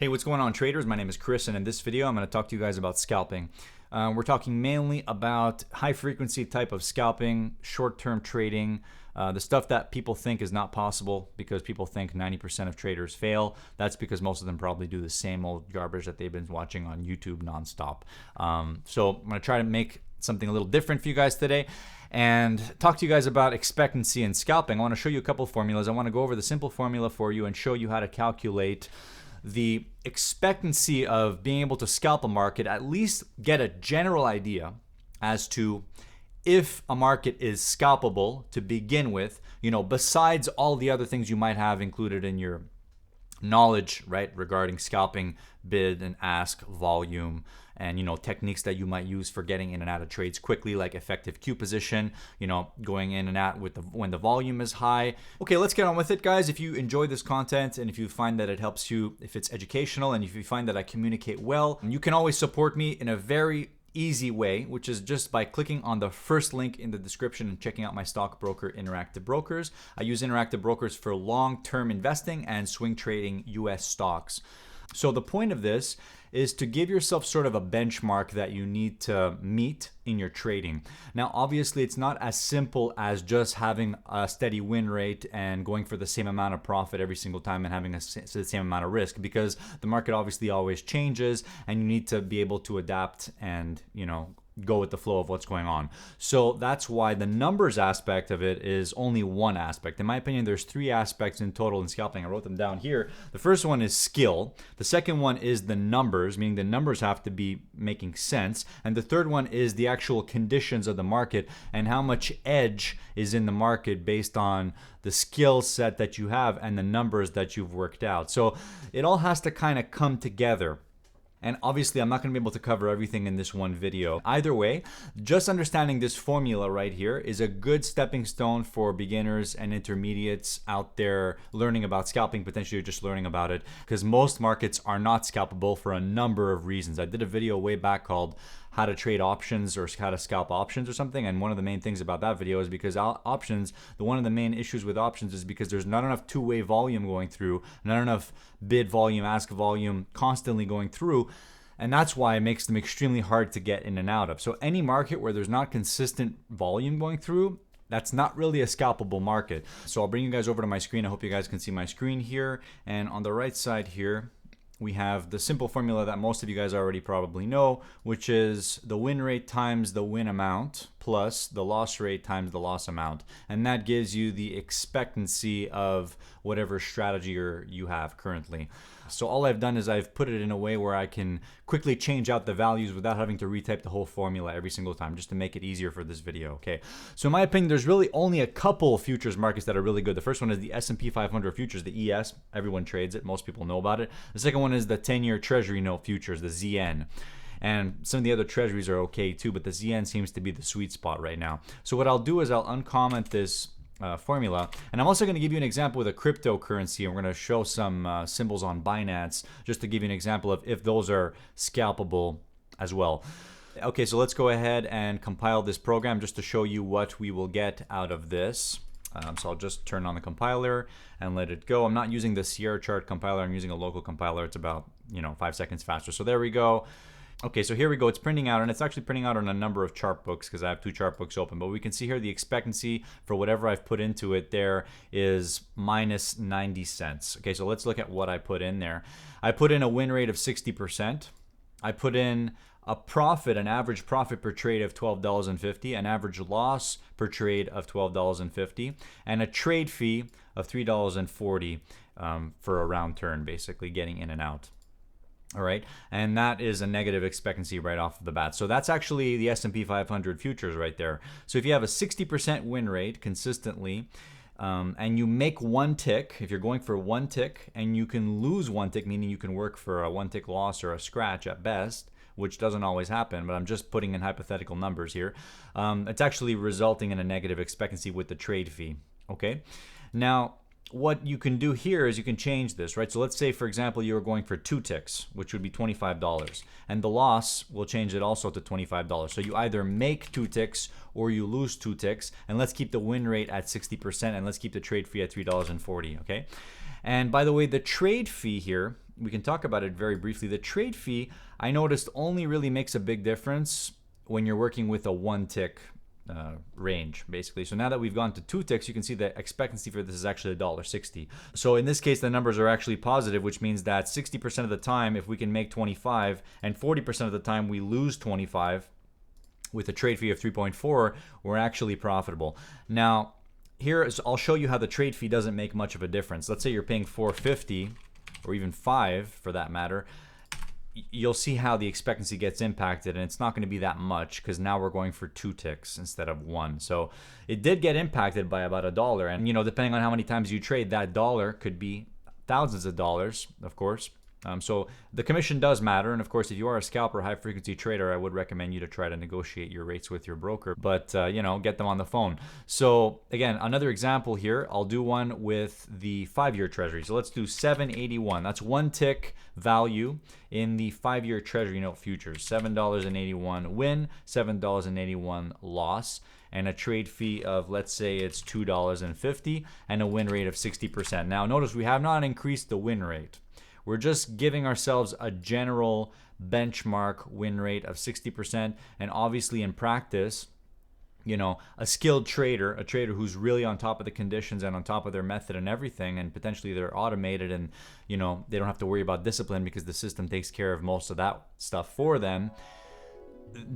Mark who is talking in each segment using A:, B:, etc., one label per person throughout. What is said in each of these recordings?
A: Hey, what's going on, traders? My name is Chris, and in this video, I'm going to talk to you guys about scalping. We're talking mainly about high-frequency type of scalping, short-term trading, the stuff that people think is not possible because people think 90% of traders fail. That's because most of them probably do the same old garbage that they've been watching on YouTube nonstop. So I'm going to try to make something a little different for you guys today and talk to you guys about expectancy and scalping. I want to show you a couple of formulas. I want to go over the simple formula for you and show you how to calculate the expectancy of being able to scalp a market, at least get a general idea as to if a market is scalpable to begin with, besides all the other things you might have included in your knowledge, right, regarding scalping, bid and ask, volume, and techniques that you might use for getting in and out of trades quickly, like effective Q position, going in and out with when the volume is high. Okay, let's get on with it, guys. If you enjoy this content and if you find that it helps you, if it's educational, and if you find that I communicate well, you can always support me in a very easy way, which is just by clicking on the first link in the description and checking out my stockbroker, Interactive Brokers. I use Interactive Brokers for long-term investing and swing trading US stocks. So the point of this is to give yourself sort of a benchmark that you need to meet in your trading. Now, obviously, it's not as simple as just having a steady win rate and going for the same amount of profit every single time and having the same amount of risk, because the market obviously always changes and you need to be able to adapt and, go with the flow of what's going on. So that's why the numbers aspect of it is only one aspect. In my opinion, there's three aspects in total in scalping. I wrote them down here. The first one is skill. The second one is the numbers, meaning the numbers have to be making sense. And the third one is the actual conditions of the market and how much edge is in the market based on the skill set that you have and the numbers that you've worked out. So it all has to kind of come together. And obviously, I'm not going to be able to cover everything in this one video. Either way, just understanding this formula right here is a good stepping stone for beginners and intermediates out there learning about scalping, potentially just learning about it, because most markets are not scalpable for a number of reasons. I did a video way back called how to trade options or how to scalp options or something, and one of the main things about that video is because options, one of the main issues with options is because there's not enough two-way volume going through, not enough bid volume, ask volume constantly going through, and that's why it makes them extremely hard to get in and out of. So any market where there's not consistent volume going through, that's not really a scalpable market. So I'll bring you guys over to my screen. I hope you guys can see my screen here, and on the right side here we have the simple formula that most of you guys already probably know, which is the win rate times the win amount plus the loss rate times the loss amount. And that gives you the expectancy of whatever strategy you have currently. So all I've done is I've put it in a way where I can quickly change out the values without having to retype the whole formula every single time, just to make it easier for this video, okay? So in my opinion, there's really only a couple futures markets that are really good. The first one is the S&P 500 futures, the ES. Everyone trades it. Most people know about it. The second one is the 10-year Treasury note futures, the ZN. And some of the other treasuries are okay too, but the ZN seems to be the sweet spot right now. So what I'll do is I'll uncomment this formula, and I'm also going to give you an example with a cryptocurrency, and we're going to show some symbols on Binance just to give you an example of if those are scalpable as well. Okay, so let's go ahead and compile this program just to show you what we will get out of this. So I'll just turn on the compiler and let it go. I'm not using the Sierra chart compiler. I'm using a local compiler. It's about 5 seconds faster. So there we go. Okay, so here we go. It's printing out, and it's actually printing out on a number of chart books because I have 2 chart books open. But we can see here the expectancy for whatever I've put into it there is minus 90 cents. Okay, so let's look at what I put in there. I put in a win rate of 60%. I put in a profit, an average profit per trade of $12.50, an average loss per trade of $12.50, and a trade fee of $3.40 for a round turn, basically getting in and out. All right, and that is a negative expectancy right off the bat. So that's actually the S&P 500 futures right there. So if you have a 60% win rate consistently, and you make one tick, if you're going for one tick, and you can lose one tick, meaning you can work for a one tick loss or a scratch at best, which doesn't always happen, but I'm just putting in hypothetical numbers here. It's actually resulting in a negative expectancy with the trade fee. Okay, now what you can do here is you can change this, right? So let's say, for example, you were going for 2 ticks, which would be $25, and the loss will change it also to $25. So you either make 2 ticks or you lose 2 ticks, and let's keep the win rate at 60%, and let's keep the trade fee at $3.40, okay? And by the way, the trade fee here we can talk about it very briefly. The trade fee, I noticed, only really makes a big difference when you're working with a 1 tick range, basically. So now that we've gone to 2 ticks, you can see the expectancy for this is actually $1.60. So in this case, the numbers are actually positive, which means that 60% of the time, if we can make 25, and 40% of the time we lose 25, with a trade fee of 3.4, we're actually profitable. Now, I'll show you how the trade fee doesn't make much of a difference. Let's say you're paying $4.50, or even $5 for that matter. You'll see how the expectancy gets impacted, and it's not going to be that much because now we're going for 2 ticks instead of 1. So it did get impacted by about $1, and depending on how many times you trade, that dollar could be thousands of dollars, of course. So the commission does matter, and of course, if you are a scalper, high frequency trader, I would recommend you to try to negotiate your rates with your broker, but get them on the phone. So again, another example here, I'll do one with the 5-year Treasury. So let's do 781. That's 1 tick value in the 5-year Treasury note futures. $7.81 win, $7.81 loss, and a trade fee of, let's say it's $2.50, and a win rate of 60%. Now notice we have not increased the win rate. We're just giving ourselves a general benchmark win rate of 60%. And obviously in practice, a skilled trader, a trader who's really on top of the conditions and on top of their method and everything, and potentially they're automated and, they don't have to worry about discipline because the system takes care of most of that stuff for them.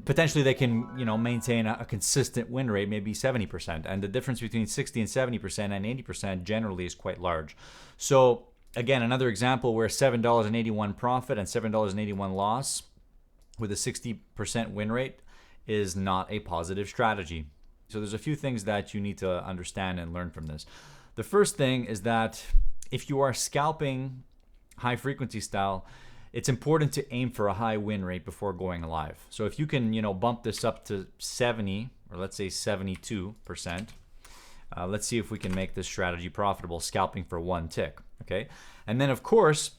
A: Potentially they can, maintain a consistent win rate, maybe 70%. And the difference between 60 and 70% and 80% generally is quite large. So again, another example where $7.81 profit and $7.81 loss with a 60% win rate is not a positive strategy. So there's a few things that you need to understand and learn from this. The first thing is that if you are scalping high frequency style, it's important to aim for a high win rate before going live. So if you can, bump this up to 70 or let's say 72%, let's see if we can make this strategy profitable, scalping for 1 tick. Okay, and then of course,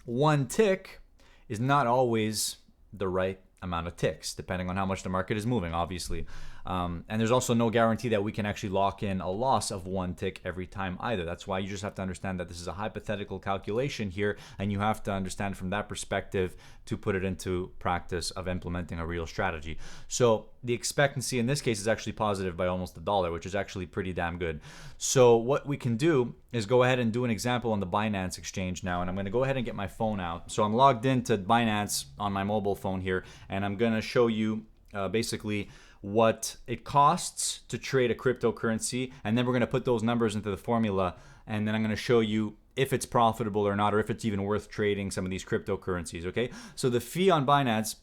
A: 1 tick is not always the right amount of ticks, depending on how much the market is moving, obviously. And there's also no guarantee that we can actually lock in a loss of 1 tick every time either. That's why you just have to understand that this is a hypothetical calculation here, and you have to understand from that perspective to put it into practice of implementing a real strategy. So the expectancy in this case is actually positive by almost $1, which is actually pretty damn good. So what we can do is go ahead and do an example on the Binance exchange now, and I'm going to go ahead and get my phone out. So I'm logged into Binance on my mobile phone here, and I'm going to show you basically what it costs to trade a cryptocurrency, and then we're going to put those numbers into the formula, and then I'm going to show you if it's profitable or not, or if it's even worth trading some of these cryptocurrencies. Okay, so the fee on Binance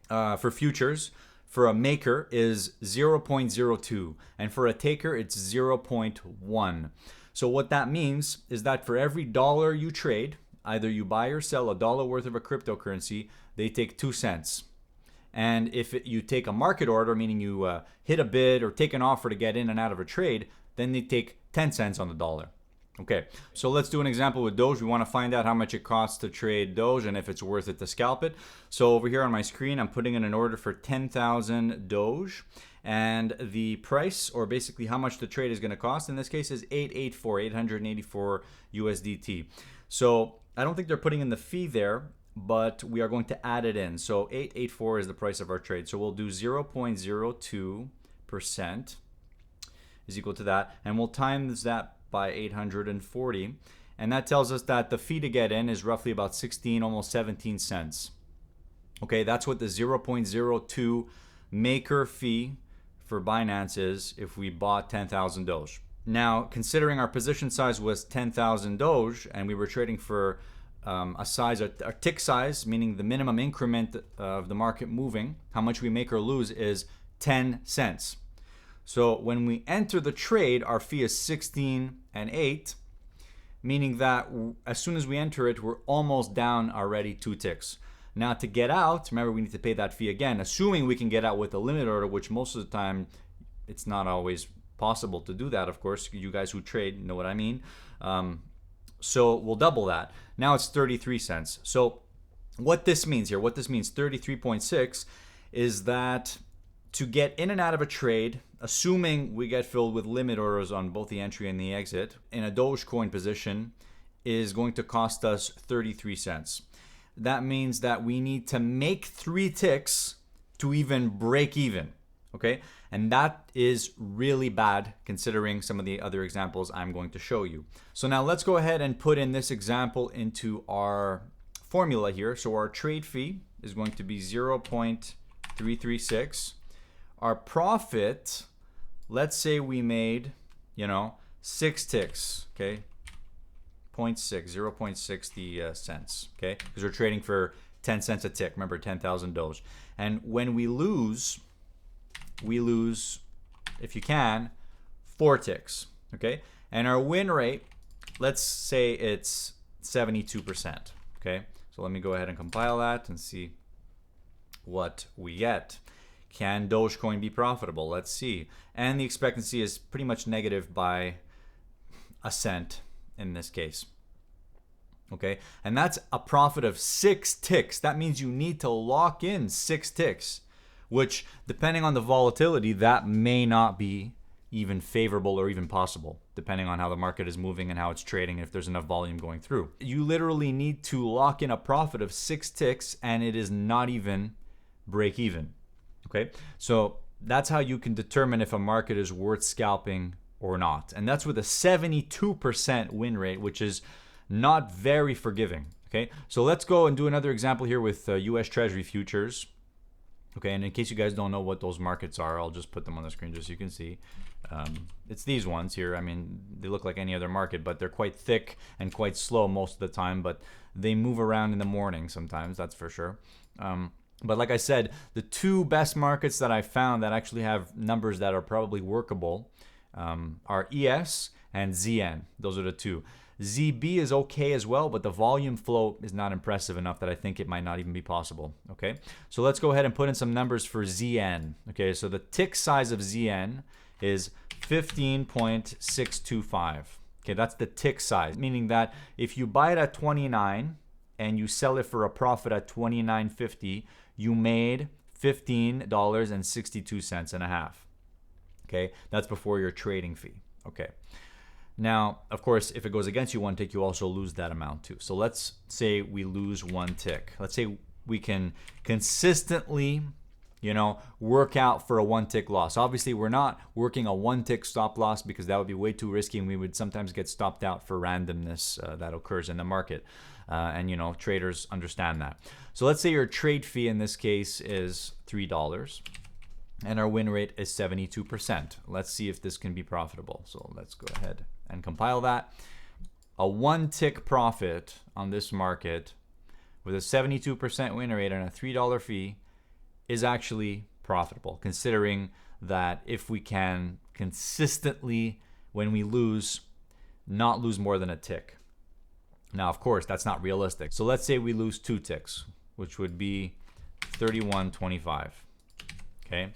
A: for futures for a maker is 0.02, and for a taker it's 0.1. So what that means is that for every dollar you trade, either you buy or sell $1 worth of a cryptocurrency, they take 2 cents. And if you take a market order, meaning you hit a bid or take an offer to get in and out of a trade, then they take 10 cents on the dollar. Okay, so let's do an example with Doge. We want to find out how much it costs to trade Doge and if it's worth it to scalp it. So over here on my screen, I'm putting in an order for 10,000 Doge. And the price, or basically how much the trade is going to cost, in this case is 884 USDT. So I don't think they're putting in the fee there, but we are going to add it in. So 884 is the price of our trade. So we'll do 0.02% is equal to that. And we'll times that by 840. And that tells us that the fee to get in is roughly about 16, almost 17 cents. Okay, that's what the 0.02 maker fee for Binance is if we bought 10,000 Doge. Now, considering our position size was 10,000 Doge and we were trading for a size, a tick size, meaning the minimum increment of the market moving, how much we make or lose is 10 cents. So when we enter the trade, our fee is 16 and 8, meaning that as soon as we enter it, we're almost down already 2 ticks. Now to get out, remember we need to pay that fee again, assuming we can get out with a limit order, which most of the time it's not always possible to do that, of course. You guys who trade know what I mean. So we'll double that. Now it's 33 cents. So what this means here, 33.6, is that to get in and out of a trade, assuming we get filled with limit orders on both the entry and the exit, in a Dogecoin position, is going to cost us 33 cents. That means that we need to make 3 ticks to even break even, okay? And that is really bad considering some of the other examples I'm going to show you. So now let's go ahead and put in this example into our formula here. So our trade fee is going to be 0.336. Our profit, let's say we made, 6 ticks, okay? 0.60 cents, okay? Because we're trading for 10 cents a tick. Remember, 10,000 Doge. And when we lose, if you can, 4 ticks, okay? And our win rate, let's say it's 72%, okay? So let me go ahead and compile that and see what we get. Can Dogecoin be profitable? Let's see. And the expectancy is pretty much negative by a cent in this case. Okay, and that's a profit of 6 ticks. That means you need to lock in 6 ticks, which depending on the volatility, that may not be even favorable or even possible, depending on how the market is moving and how it's trading, if there's enough volume going through. You literally need to lock in a profit of 6 ticks and it is not even break even. Okay, so that's how you can determine if a market is worth scalping or not. And that's with a 72% win rate, which is not very forgiving. Okay, so let's go and do another example here with US Treasury futures. Okay, and in case you guys don't know what those markets are, I'll just put them on the screen just so you can see. It's these ones here. I mean, they look like any other market, but they're quite thick and quite slow most of the time, but they move around in the morning sometimes, that's for sure. But like I said, the 2 best markets that I found that actually have numbers that are probably workable are ES and ZN. Those are the 2. ZB is okay as well, but the volume flow is not impressive enough that I think it might not even be possible. Okay, so let's go ahead and put in some numbers for ZN. Okay, so the tick size of ZN is 15.625. Okay, that's the tick size, meaning that if you buy it at 29 and you sell it for a profit at 29.50, you made $15.62 and a half. Okay, that's before your trading fee. Okay. Now, of course, if it goes against you 1 tick, you also lose that amount too. So let's say we lose 1 tick. Let's say we can consistently, work out for a 1 tick loss. Obviously, we're not working a 1 tick stop loss because that would be way too risky and we would sometimes get stopped out for randomness that occurs in the market. And traders understand that. So let's say your trade fee in this case is $3 and our win rate is 72%. Let's see if this can be profitable. So let's go ahead and compile that. A 1 tick profit on this market with a 72% win rate and a $3 fee is actually profitable, considering that if we can consistently, when we lose, not lose more than a tick. Now, of course, that's not realistic. So let's say we lose 2 ticks, which would be 31.25. Okay.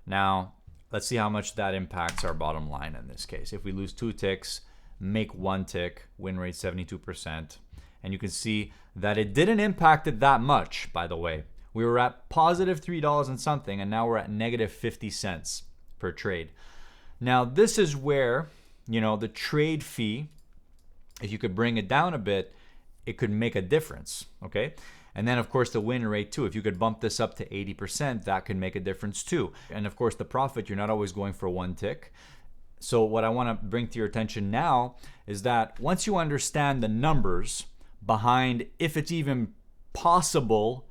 A: Now, let's see how much that impacts our bottom line in this case. If we lose 2 ticks, make 1 tick, win rate 72%. And you can see that it didn't impact it that much, by the way. We were at positive $3 and something, and now we're at negative 50 cents per trade. Now, this is where, the trade fee, if you could bring it down a bit, it could make a difference, okay? And then, of course, the win rate too. If you could bump this up to 80%, that could make a difference too. And of course, the profit, you're not always going for 1 tick. So what I want to bring to your attention now is that once you understand the numbers behind if it's even possible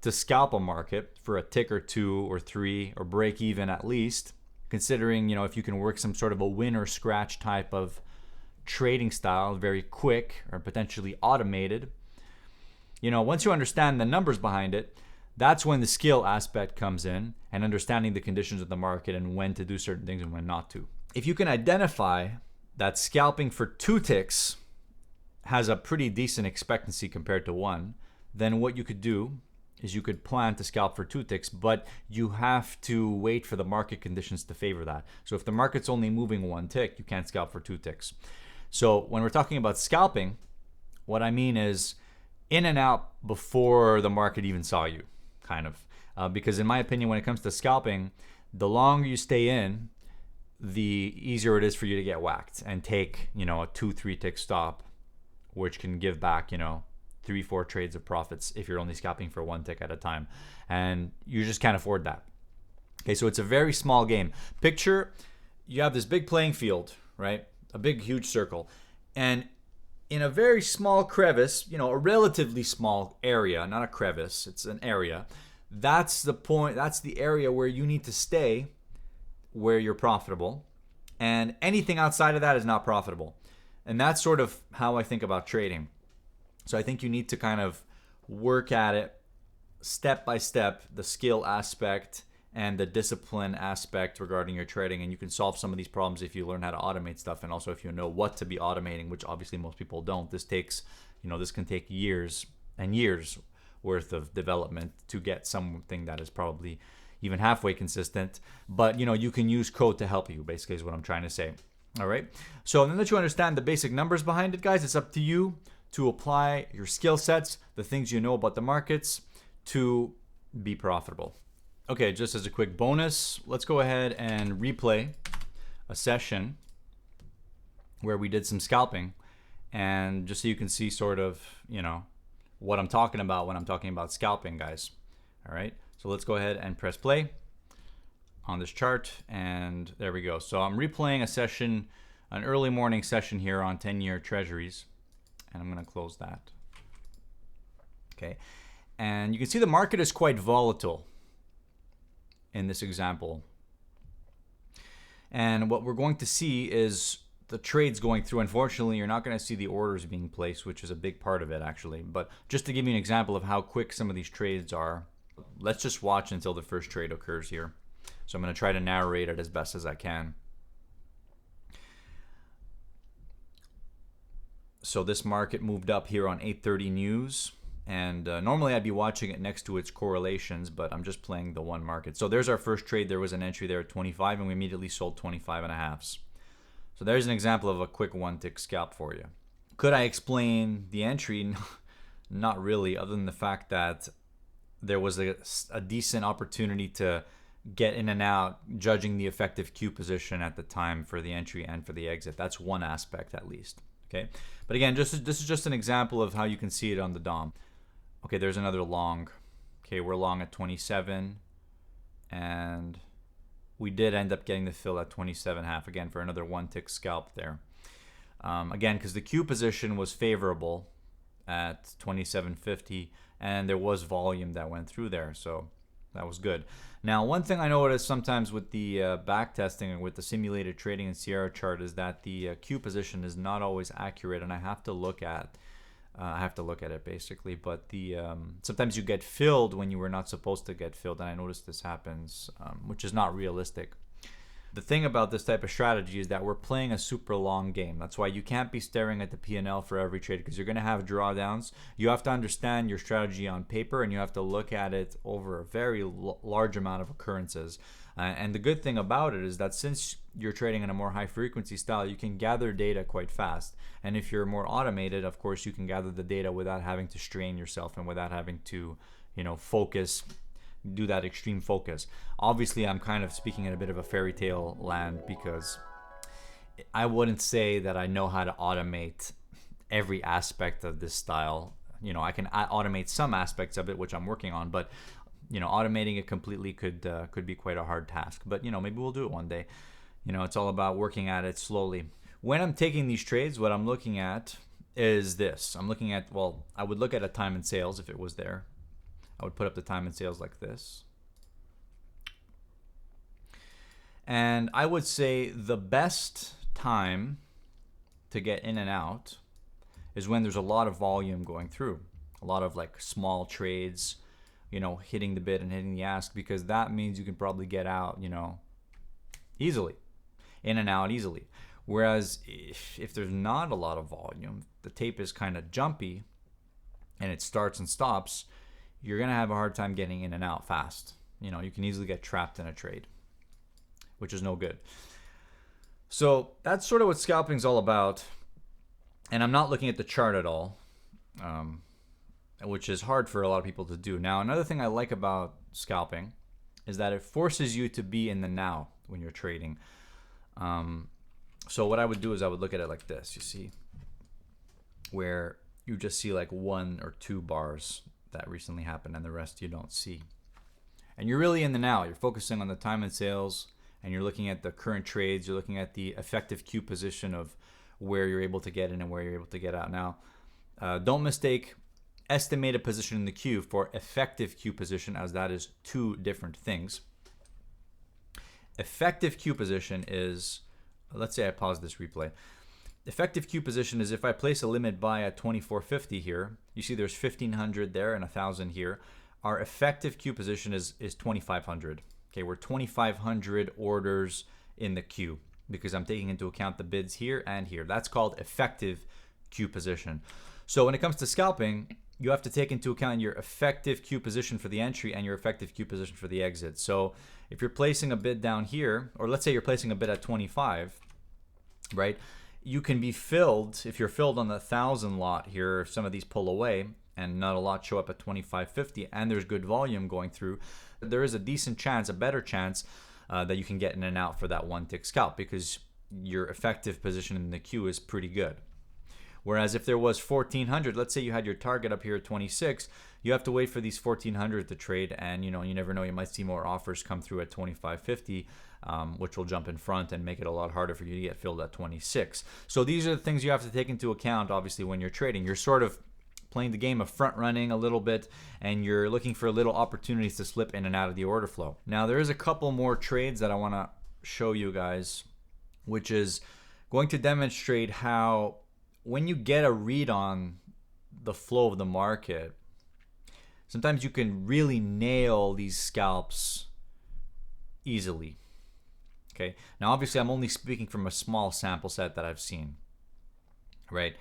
A: to scalp a market for a tick or 2 or 3 or break even at least, considering, if you can work some sort of a win or scratch type of trading style, very quick or potentially automated, once you understand the numbers behind it, that's when the skill aspect comes in and understanding the conditions of the market and when to do certain things and when not to. If you can identify that scalping for 2 ticks has a pretty decent expectancy compared to 1, then what you could do is you could plan to scalp for 2 ticks, but you have to wait for the market conditions to favor that. So if the market's only moving 1 tick, you can't scalp for 2 ticks. So when we're talking about scalping, what I mean is in and out before the market even saw you, kind of. Because in my opinion, when it comes to scalping, the longer you stay in, the easier it is for you to get whacked and take, a 2-3 tick stop which can give back, 3-4 trades of profits if you're only scalping for one tick at a time. And you just can't afford that. Okay, so it's a very small game. Picture you have this big playing field, right? A big, huge circle. And in a very small crevice, a relatively small area, not a crevice, it's an area. That's the point, that's the area where you need to stay, where you're profitable. And anything outside of that is not profitable. And that's sort of how I think about trading. So I think you need to kind of work at it step by step, the skill aspect and the discipline aspect regarding your trading. And you can solve some of these problems if you learn how to automate stuff, and also if you know what to be automating, which obviously most people don't. This takes, this can take years and years worth of development to get something that is probably even halfway consistent. But you can use code to help you, basically, is what I'm trying to say. All right. So now that you understand the basic numbers behind it, guys, it's up to you to apply your skill sets, the things you know about the markets, to be profitable. Okay, just as a quick bonus, let's go ahead and replay a session where we did some scalping, and just so you can see sort of, what I'm talking about when I'm talking about scalping, guys. All right, so let's go ahead and press play on this chart, and there we go. So I'm replaying a session, an early morning session here on 10-year treasuries, and I'm going to close that. Okay, and you can see the market is quite volatile in this example. And what we're going to see is the trades going through. Unfortunately, you're not going to see the orders being placed, which is a big part of it, actually. But just to give you an example of how quick some of these trades are, let's just watch until the first trade occurs here. So I'm going to try to narrate it as best as I can. So this market moved up here on 8:30 news. And normally I'd be watching it next to its correlations, but I'm just playing the one market. So there's our first trade. There was an entry there at 25, and we immediately sold 25.5s. So there's an example of a quick one-tick scalp for you. Could I explain the entry? Not really, other than the fact that there was a decent opportunity to get in and out, judging the effective Q position at the time for the entry and for the exit. That's one aspect at least. Okay, but again, this is just an example of how you can see it on the DOM. Okay, there's another long. Okay, we're long at 27, and we did end up getting the fill at 27.5 again for another one-tick scalp there. Again, because the Q position was favorable at 27.50, and there was volume that went through there, so that was good. Now, one thing I noticed sometimes with the back testing and with the simulated trading and Sierra chart is that the Q position is not always accurate, and I have to look at it basically. But the sometimes you get filled when you were not supposed to get filled, and I noticed this happens, which is not realistic. The thing about this type of strategy is that we're playing a super long game. That's why you can't be staring at the P&L for every trade, because you're going to have drawdowns. You have to understand your strategy on paper, and you have to look at it over a very large amount of occurrences. And the good thing about it is that since you're trading in a more high frequency style, you can gather data quite fast. And if you're more automated, of course, you can gather the data without having to strain yourself and without having to, focus, do that extreme focus. Obviously, I'm kind of speaking in a bit of a fairy tale land, because I wouldn't say that I know how to automate every aspect of this style. I can automate some aspects of it, which I'm working on, but automating it completely could be quite a hard task. But maybe we'll do it one day. It's all about working at it slowly. When I'm taking these trades, what I'm looking at is this. I'm looking at, I would look at a time and sales if it was there. I would put up the time and sales like this. And I would say the best time to get in and out is when there's a lot of volume going through. A lot of like small trades, hitting the bid and hitting the ask, because that means you can probably get out, easily. In and out easily. Whereas if there's not a lot of volume, the tape is kind of jumpy and it starts and stops, you're going to have a hard time getting in and out fast. You can easily get trapped in a trade, which is no good. So that's sort of what scalping is all about. And I'm not looking at the chart at all, which is hard for a lot of people to do. Now, another thing I like about scalping is that it forces you to be in the now when you're trading. So what I would do is I would look at it like this, you see. where you just see like 1 or 2 bars that recently happened and the rest you don't see. And you're really in the now. You're focusing on the time and sales, and you're looking at the current trades. You're looking at the effective Q position of where you're able to get in and where you're able to get out. Now, don't mistake estimated position in the Q for effective Q position, as that is 2 different things. Effective Q position is, let's say I pause this replay. Effective Q position is if I place a limit buy at 24.50 here. You see there's 1,500 there and 1,000 here. Our effective Q position is 2,500. Okay, we're 2,500 orders in the Q because I'm taking into account the bids here and here. That's called effective Q position. So when it comes to scalping, you have to take into account your effective Q position for the entry and your effective Q position for the exit. So if you're placing a bid down here, or let's say you're placing a bid at 25, right? You can be filled, if you're filled on the 1,000 lot here, if some of these pull away and not a lot show up at 25.50 and there's good volume going through, there is a decent chance, a better chance that you can get in and out for that 1 tick scalp because your effective position in the Q is pretty good. Whereas if there was 1,400, let's say you had your target up here at 26, you have to wait for these 1,400 to trade, and you never know, you might see more offers come through at 25.50, which will jump in front and make it a lot harder for you to get filled at 26. So these are the things you have to take into account, obviously, when you're trading. You're sort of playing the game of front running a little bit, and you're looking for little opportunities to slip in and out of the order flow. Now, there is a couple more trades that I want to show you guys, which is going to demonstrate how when you get a read on the flow of the market, sometimes you can really nail these scalps easily. Okay. Now, obviously, I'm only speaking from a small sample set that I've seen, right?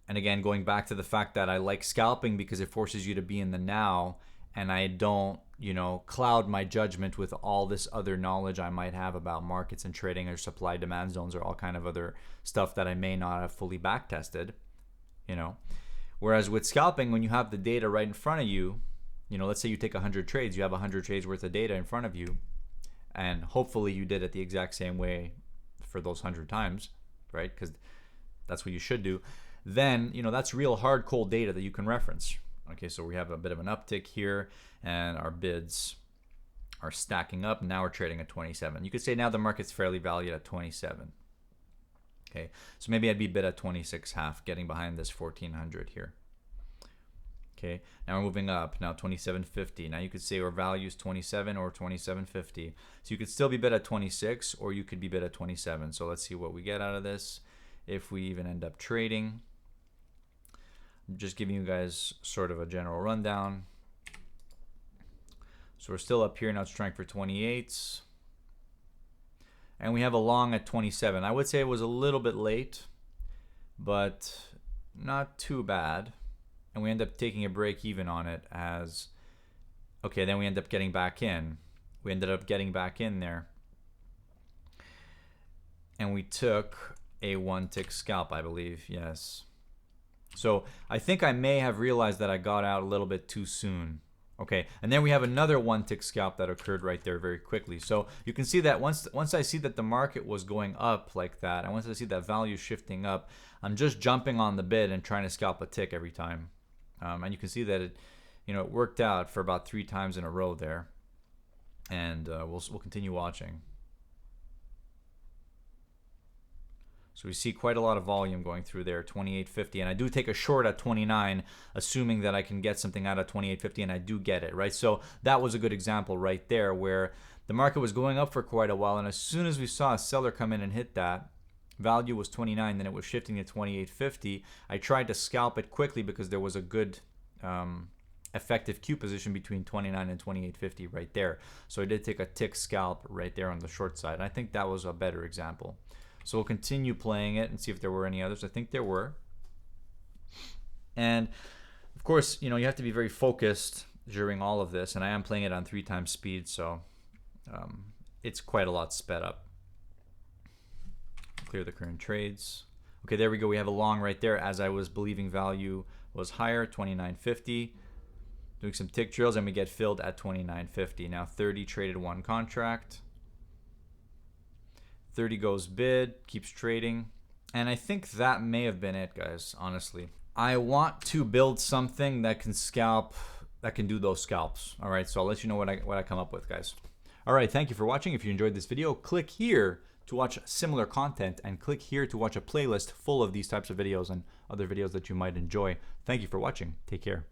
A: And again, going back to the fact that I like scalping because it forces you to be in the now, and I don't, cloud my judgment with all this other knowledge I might have about markets and trading or supply demand zones or all kind of other stuff that I may not have fully back tested, Whereas with scalping, when you have the data right in front of you, let's say you take 100 trades, you have 100 trades worth of data in front of you, and hopefully you did it the exact same way for those 100 times, right? Because that's what you should do. Then, that's real hard, cold data that you can reference. Okay, so we have a bit of an uptick here, and our bids are stacking up. Now we're trading at 27. You could say now the market's fairly valued at 27. Okay, so maybe I'd be bid at 26.5, getting behind this 1,400 here. Okay, now we're moving up. Now 27.50. Now you could say our value is 27 or 27.50. So you could still be bid at 26, or you could be bid at 27. So let's see what we get out of this, if we even end up trading. I'm just giving you guys sort of a general rundown. So we're still up here. Now it's trying for 28. And we have a long at 27. I would say it was a little bit late, but not too bad. And we end up taking a break even on it as, okay, then we end up getting back in. We ended up getting back in there. And we took a 1 tick scalp, I believe, yes. So I think I may have realized that I got out a little bit too soon. Okay, and then we have another 1 tick scalp that occurred right there very quickly. So you can see that once I see that the market was going up like that, and once I see that value shifting up, I'm just jumping on the bid and trying to scalp a tick every time. And you can see that it worked out for about 3 times in a row there. And we'll continue watching. So we see quite a lot of volume going through there, 28.50, and I do take a short at 29, assuming that I can get something out of 28.50, and I do get it, right? So that was a good example right there where the market was going up for quite a while, and as soon as we saw a seller come in and hit that, value was 29, then it was shifting to 28.50. I tried to scalp it quickly because there was a good effective Q position between 29 and 28.50 right there. So I did take a tick scalp right there on the short side. And I think that was a better example. So we'll continue playing it and see if there were any others. I think there were. And of course, you have to be very focused during all of this. And I am playing it on 3 times speed, so it's quite a lot sped up. Clear the current trades. Okay, there we go. We have a long right there as I was believing value was higher, 29.50. Doing some tick drills, and we get filled at 29.50. Now 30 traded 1 contract. 30 goes bid, keeps trading. And I think that may have been it, guys, honestly. I want to build something that can scalp, that can do those scalps. All right, so I'll let you know what I come up with, guys. All right, thank you for watching. If you enjoyed this video, click here to watch similar content, and click here to watch a playlist full of these types of videos and other videos that you might enjoy. Thank you for watching. Take care.